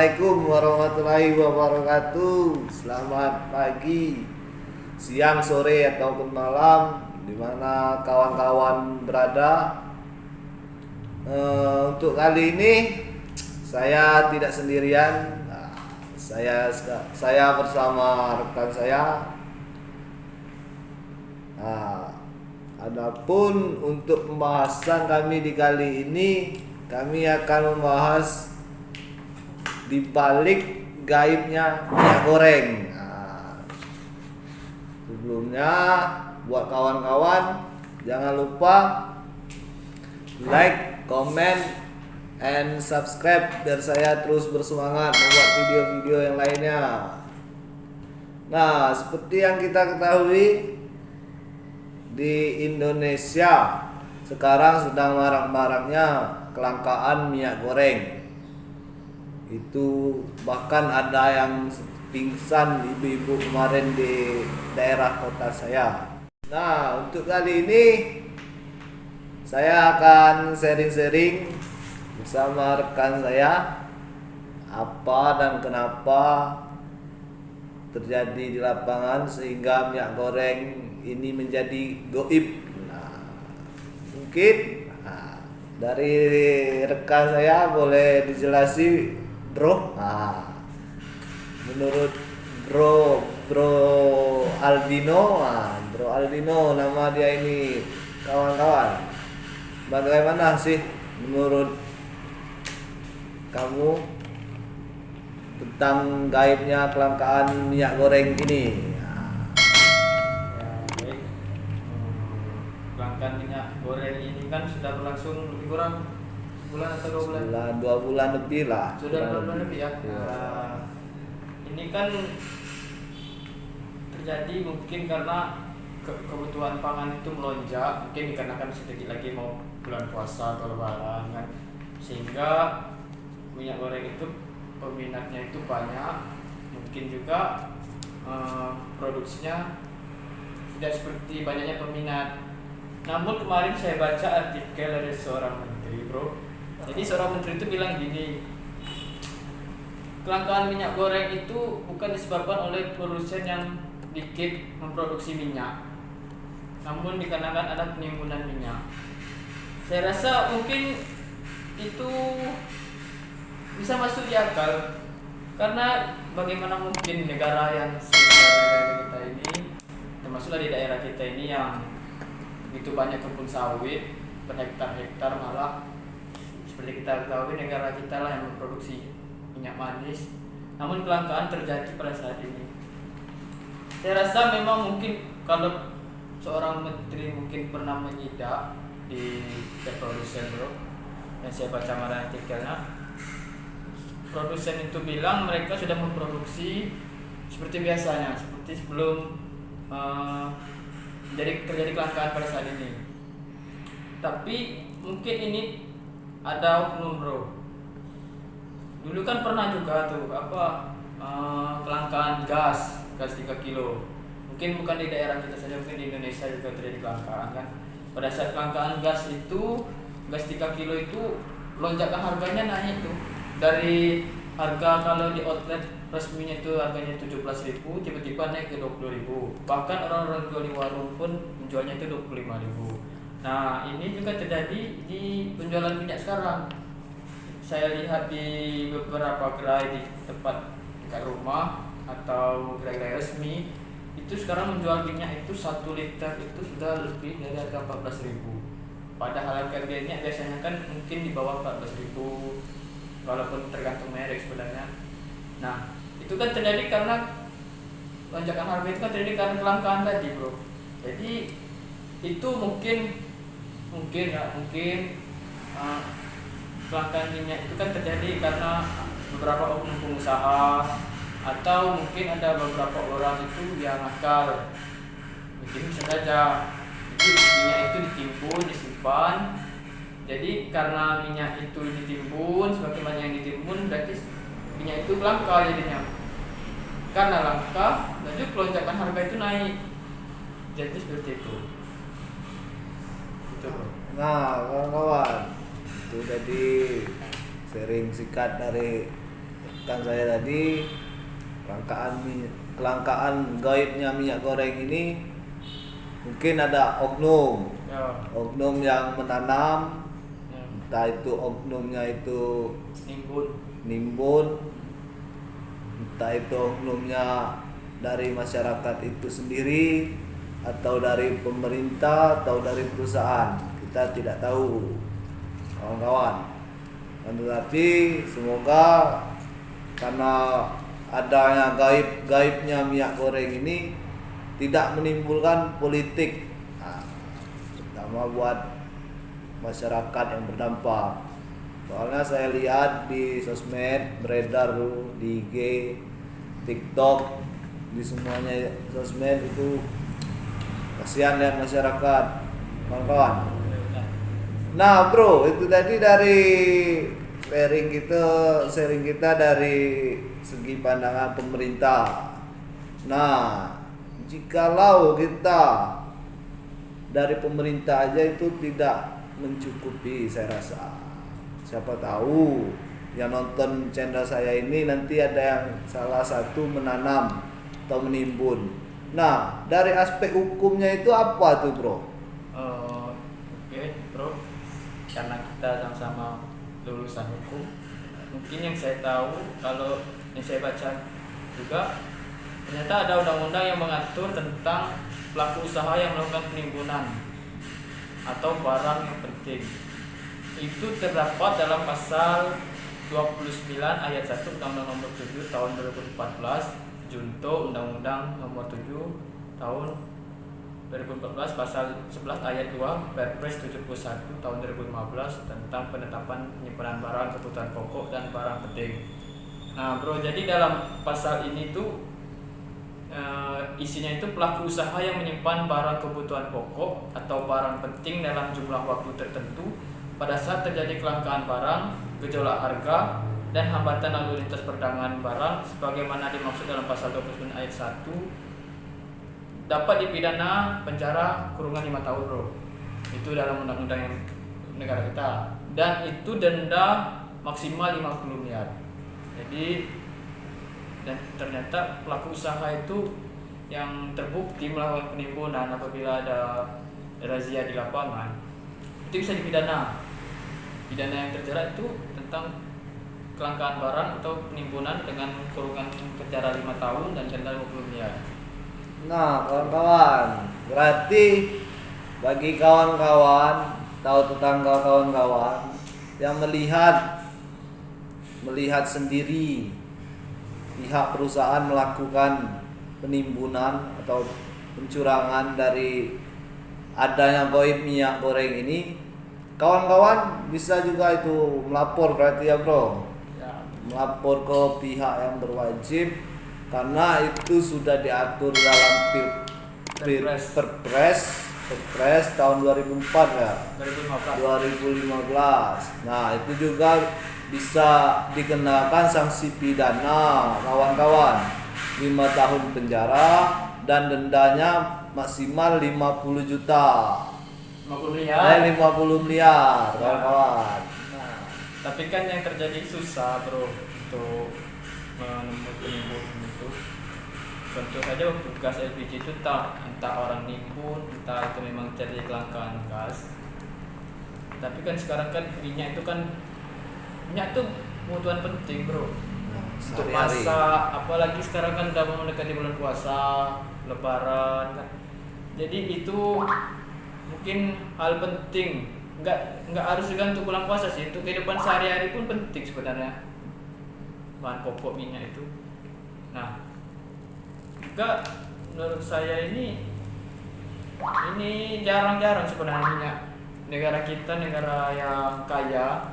Assalamualaikum warahmatullahi wabarakatuh. Selamat pagi, siang, sore ataupun malam di mana kawan-kawan berada. Untuk kali ini saya tidak sendirian. Saya bersama rekan saya. Adapun untuk pembahasan kami di kali ini, kami akan membahas di balik gaibnya minyak goreng. Sebelumnya buat kawan-kawan jangan lupa like, comment, and subscribe biar saya terus bersemangat membuat video-video yang lainnya. Nah, seperti yang kita ketahui, di Indonesia sekarang sedang marak-maraknya kelangkaan minyak goreng. Itu bahkan ada yang pingsan ibu-ibu kemarin di daerah kota saya. Nah, untuk kali ini saya akan sharing-sharing bersama rekan saya apa dan kenapa terjadi di lapangan sehingga minyak goreng ini menjadi goib. Mungkin dari rekan saya boleh dijelasi, bro. Menurut bro Aldino, bro Aldino nama dia ini, kawan-kawan. Bagaimana sih menurut kamu tentang gaibnya kelangkaan minyak goreng ini? Baik. Kelangkaan minyak goreng ini kan sudah berlangsung lebih kurang sebulan atau 2 bulan? 2 bulan lebih lah. Sudah 2 bulan lebih ya. Ini kan terjadi mungkin karena kebutuhan pangan itu melonjak, mungkin dikarenakan sedikit lagi mau bulan puasa atau lebaran kan, sehingga minyak goreng itu peminatnya itu banyak. Mungkin juga produksinya tidak seperti banyaknya peminat. Namun kemarin saya baca artikel dari seorang menteri, bro. Jadi seorang menteri itu bilang gini, kelangkaan minyak goreng itu bukan disebabkan oleh produsen yang dikit memproduksi minyak, namun dikarenakan ada penimbunan minyak. Saya rasa mungkin itu bisa masuk di akal, karena bagaimana mungkin negara yang sebesar negara kita ini, termasuklah di daerah kita ini yang begitu banyak kebun sawit berhektar-hektar, malah seperti kita ketahui negara kita lah yang memproduksi minyak manis, namun kelangkaan terjadi pada saat ini. Saya rasa memang mungkin kalau seorang menteri mungkin pernah menyidak di produsen, bro, yang saya baca pada artikelnya, produsen itu bilang mereka sudah memproduksi seperti biasanya, seperti sebelum terjadi kelangkaan pada saat ini. Tapi mungkin ini ada oknum, bro. Dulu kan pernah juga tuh kelangkaan gas 3 kilo. Mungkin bukan di daerah kita saja, mungkin di Indonesia juga terjadi kelangkaan kan. Pada saat kelangkaan gas itu, gas 3 kilo itu lonjakan harganya naik tuh. Dari harga kalau di outlet resminya itu harganya 17.000, tiba-tiba naik ke 20.000. Bahkan orang-orang jual di warung pun menjualnya itu 25.000. Nah, ini juga terjadi di penjualan minyak sekarang. Saya lihat di beberapa gerai di tempat dekat rumah atau gerai-gerai resmi, itu sekarang menjual minyak itu 1 liter itu sudah lebih dari harga 14.000. Padahal harga minyak biasanya kan mungkin di bawah 14.000, walaupun tergantung merek sebenarnya. Nah, itu kan terjadi karena lonjakan harga itu kan terjadi karena kelangkaan tadi, bro. Jadi itu mungkin kelangkaan minyak itu kan terjadi karena beberapa oknum pengusaha, atau mungkin ada beberapa orang itu yang nakal. Mungkin bisa saja minyak itu ditimbun, disimpan. Jadi karena minyak itu ditimbun, semakin banyak yang ditimbun, berarti minyak itu langka jadinya. Karena langka, lanjut lonjakan harga itu naik. Jadi seperti itu. Nah, kawan-kawan, itu tadi sharing singkat dari kan saya tadi, kelangkaan gaibnya minyak goreng ini mungkin ada oknum Ya. yang menanam, Ya. entah itu oknumnya itu Nimbun. entah itu oknumnya dari masyarakat itu sendiri atau dari pemerintah atau dari perusahaan, kita tidak tahu kawan-kawan. Tetapi semoga karena adanya gaibnya minyak goreng ini tidak menimbulkan politik, terutama buat masyarakat yang berdampak. Soalnya saya lihat di sosmed beredar di IG, TikTok, di semuanya sosmed itu kasihan lihat masyarakat, kawan-kawan. Nah bro, itu tadi dari sharing kita dari segi pandangan pemerintah. Nah, jikalau kita dari pemerintah aja itu tidak mencukupi, saya rasa. Siapa tahu yang nonton channel saya ini nanti ada yang salah satu menanam atau menimbun. Nah, dari aspek hukumnya itu apa tuh bro? Oke, bro. Karena kita sama-sama lulusan hukum, mungkin yang saya tahu, kalau yang saya baca juga, ternyata ada undang-undang yang mengatur tentang pelaku usaha yang melakukan penimbunan atau barang yang penting. Itu terdapat dalam pasal 29 ayat 1 Undang-Undang Nomor 7 Tahun 2014, Junto Undang-Undang Nomor 7 Tahun 2014 pasal 11 ayat 2 Perpres 71 tahun 2015 tentang penetapan penyimpanan barang kebutuhan pokok dan barang penting. Nah bro, jadi dalam pasal ini tuh isinya itu pelaku usaha yang menyimpan barang kebutuhan pokok atau barang penting dalam jumlah waktu tertentu pada saat terjadi kelangkaan barang, gejolak harga, dan hambatan lalu lintas perdagangan barang sebagaimana dimaksud dalam pasal 29 ayat 1 dapat dipidana penjara kurungan 5 tahun bro. Itu dalam undang-undang yang negara kita, dan itu denda maksimal 50 miliar. Jadi dan ternyata pelaku usaha itu yang terbukti melakukan penimbunan apabila ada razia di lapangan itu bisa dipidana. Pidana yang terjerat itu tentang kelangkaan barang atau penimbunan dengan kurungan penjara 5 tahun dan denda 50 miliar. Nah kawan-kawan, berarti bagi kawan-kawan atau tetangga kawan-kawan yang melihat sendiri pihak perusahaan melakukan penimbunan atau pencurangan dari adanya gaib minyak goreng ini, kawan-kawan bisa juga itu melapor berarti ya bro, melapor ke pihak yang berwajib karena itu sudah diatur dalam Perpres tahun 2004 ya. 2015. Nah, itu juga bisa dikenakan sanksi pidana kawan-kawan, 5 tahun penjara dan dendanya maksimal 50 juta. 50 miliar. 50 miliar kawan-kawan. Nah, tapi kan yang terjadi susah bro untuk menemukan penimbun itu. Contoh saja waktu gas LPG itu entah orang nimbun, entah itu memang terjadi kelangkaan gas. Tapi kan sekarang kan minyak tuh kebutuhan penting bro. Untuk masak, apalagi sekarang kan udah mau mendekati bulan puasa, lebaran kan. Jadi itu mungkin hal penting. Nggak harus juga untuk bulan puasa sih, untuk kehidupan sehari-hari pun penting sebenarnya bahan pokok minyak itu. Nah, juga menurut saya ini jarang-jarang sebenarnya minyak. Negara kita negara yang kaya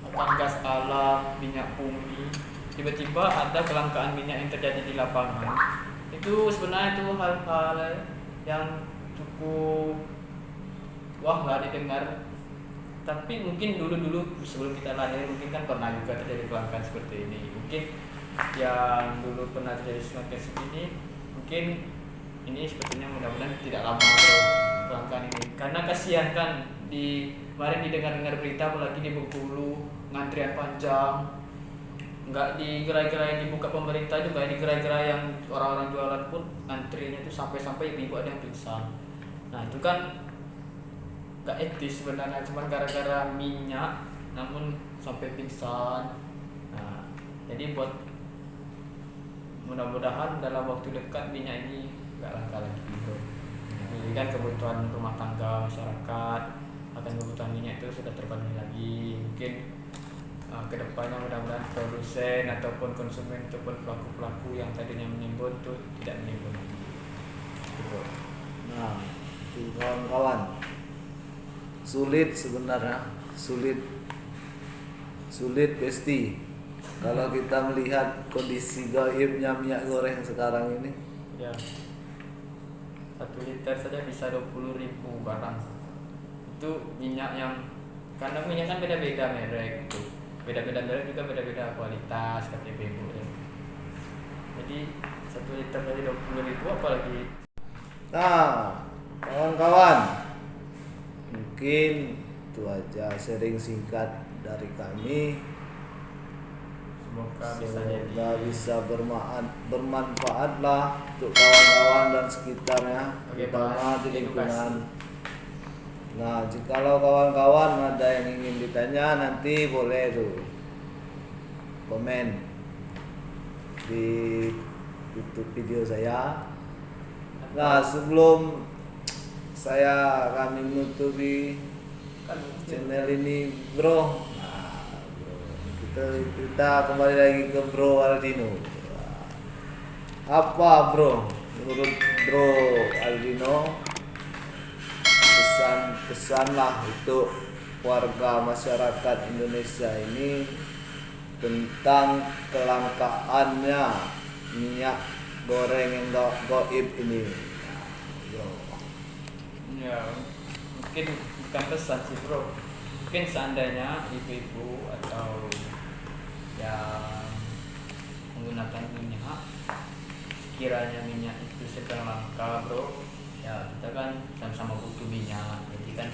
akan gas alam, minyak bumi, tiba-tiba ada kelangkaan minyak yang terjadi di lapangan. Itu sebenarnya itu hal-hal yang cukup wah nggak didengar. Tapi mungkin dulu sebelum kita lahir mungkin kan pernah juga terjadi kelangkaan seperti ini. Mungkin yang dulu pernah terjadi semacam segini, mungkin ini sepertinya mudah-mudahan tidak lama kelangkaan ini. Karena kasihan kan kemarin didengar berita apalagi di Bengkulu, ngantrian panjang nggak di gerai-gerai yang dibuka pemerintah juga, di gerai-gerai yang orang-orang jualan pun antrinya itu sampai-sampai ibu ada yang pingsan. Nah itu kan nggak etis sebenarnya, cuma gara-gara minyak namun sampai pingsan. Nah jadi buat mudah-mudahan dalam waktu dekat minyak ini nggak langka lagi gitu. Jadi kan kebutuhan rumah tangga masyarakat akan kebutuhan minyak itu sudah terpenuhi lagi. Mungkin kedepannya mudah-mudahan produsen ataupun konsumen ataupun pelaku-pelaku yang tadinya menimbun itu tidak menimbun lagi. Gitu. Nah, itu kawan-kawan, sulit sebenarnya, sulit besti kalau kita melihat kondisi gaibnya minyak goreng sekarang ini. Ya, 1 liter saja bisa 20.000 barang. Itu minyak yang, karena minyak kan beda-beda merek gitu. Beda-beda merek juga beda-beda kualitas KTP Bu. Jadi 1 liter dari 20.000 apalagi. Nah, kawan-kawan, mungkin itu aja sharing singkat dari kami. Semoga bisa bermanfaat lah untuk kawan-kawan dan sekitarnya, terutama di lingkungan. Nah, jikalau kawan-kawan ada yang ingin ditanya, nanti boleh tuh komen di YouTube video saya. Nah, sebelum kami menutupi channel ini, bro, kita kembali lagi ke Bro Aldino. Apa bro, menurut Bro Aldino, pesan lah untuk warga masyarakat Indonesia ini tentang kelangkaannya minyak goreng yang gaib ini. Ya, mungkin bukan pesan sih bro, mungkin seandainya ibu-ibu atau yang menggunakan minyak, sekiranya minyak itu sedang langka bro, ya kita kan sama-sama butuh minyak, jadi kan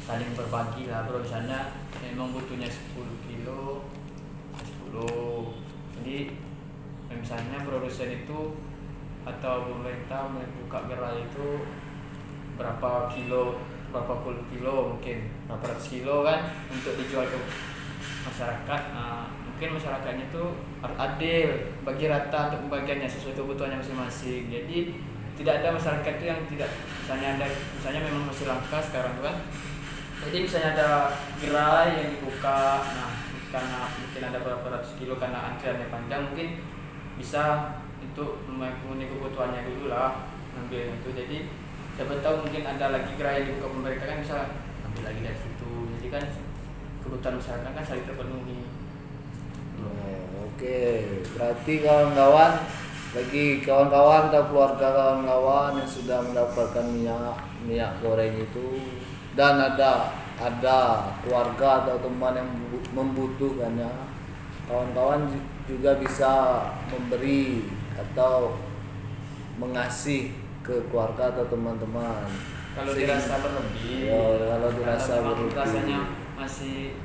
saling berbagi lah bro. Misalnya memang butuhnya 10 kilo 10, jadi misalnya produsen itu atau pemerintah membuka gerai itu berapa puluh kilo, mungkin berapa ratus kilo kan untuk dijual ke masyarakat. Nah, mungkin masyarakatnya itu harus adil, bagi rata untuk pembagiannya sesuai kebutuhannya masing-masing. Jadi tidak ada masyarakat itu yang tidak, misalnya memang masih langka sekarang kan. Jadi misalnya ada gerai yang dibuka, nah karena mungkin ada berapa ratus kilo karena antriannya panjang, mungkin bisa untuk memenuhi kebutuhannya dulu lah ambil itu. Jadi siapa tahu mungkin ada lagi gerai yang dibuka pemerintah kan, bisa ambil lagi dari situ. Jadi kan kebutuhan masyarakat kan saling terpenuhi. Oke, berarti kawan-kawan, bagi kawan-kawan atau keluarga kawan-kawan yang sudah mendapatkan minyak goreng itu dan ada keluarga atau teman yang membutuhkannya, kawan-kawan juga bisa memberi atau mengasih ke keluarga atau teman-teman. Kalau dirasa berlebih, kalau dirasa berlebih, rasanya masih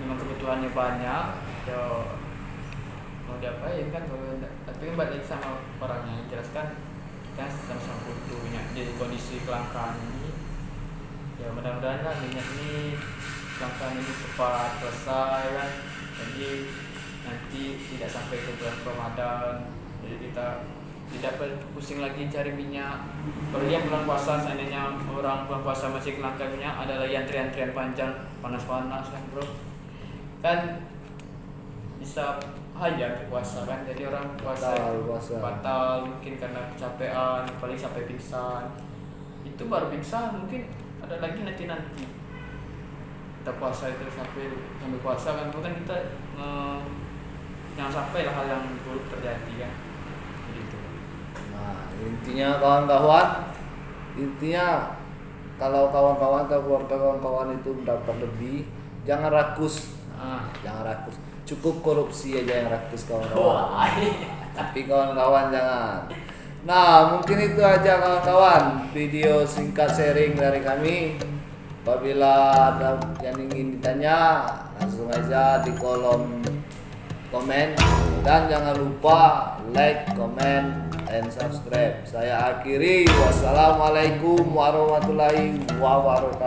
memang kebutuhannya banyak, ya mau diapain kan. Kalau tapi balik sama orangnya, jelaskan kita sama-sama butuh minyak di kondisi kelangkaan ini. Ya mudah-mudahan lah minyak ini, kelangkaan ini cepat selesai kan. Jadi nanti tidak sampai ke bulan Ramadan, jadi kita tidak pusing lagi cari minyak. Kalau dia bulan puasa, seandainya orang bulan puasa masih kelangkaan minyak, ada lagi antrian panjang, panas-panas kan bro, kan bisa hayat puasa kan. Jadi orang puasa batal mungkin karena kecapean, paling sampai pingsan. Itu baru pingsan, mungkin ada lagi nanti kita puasa itu sampai puasa kan, bukan kita jangan sampai lah hal yang buruk terjadi kan. Gitu. Nah, intinya kawan-kawan, kalau kawan-kawan atau keluarga kawan-kawan itu mendapat lebih, jangan rakus. Jangan rakus. Cukup korupsi aja yang rakus kawan-kawan. Tapi kawan-kawan jangan. Nah, mungkin itu aja kawan-kawan video singkat sharing dari kami. Apabila ada yang ingin ditanya, langsung aja di kolom komen, dan jangan lupa like, comment, and subscribe. Saya akhiri, wassalamualaikum warahmatullahi wabarakatuh.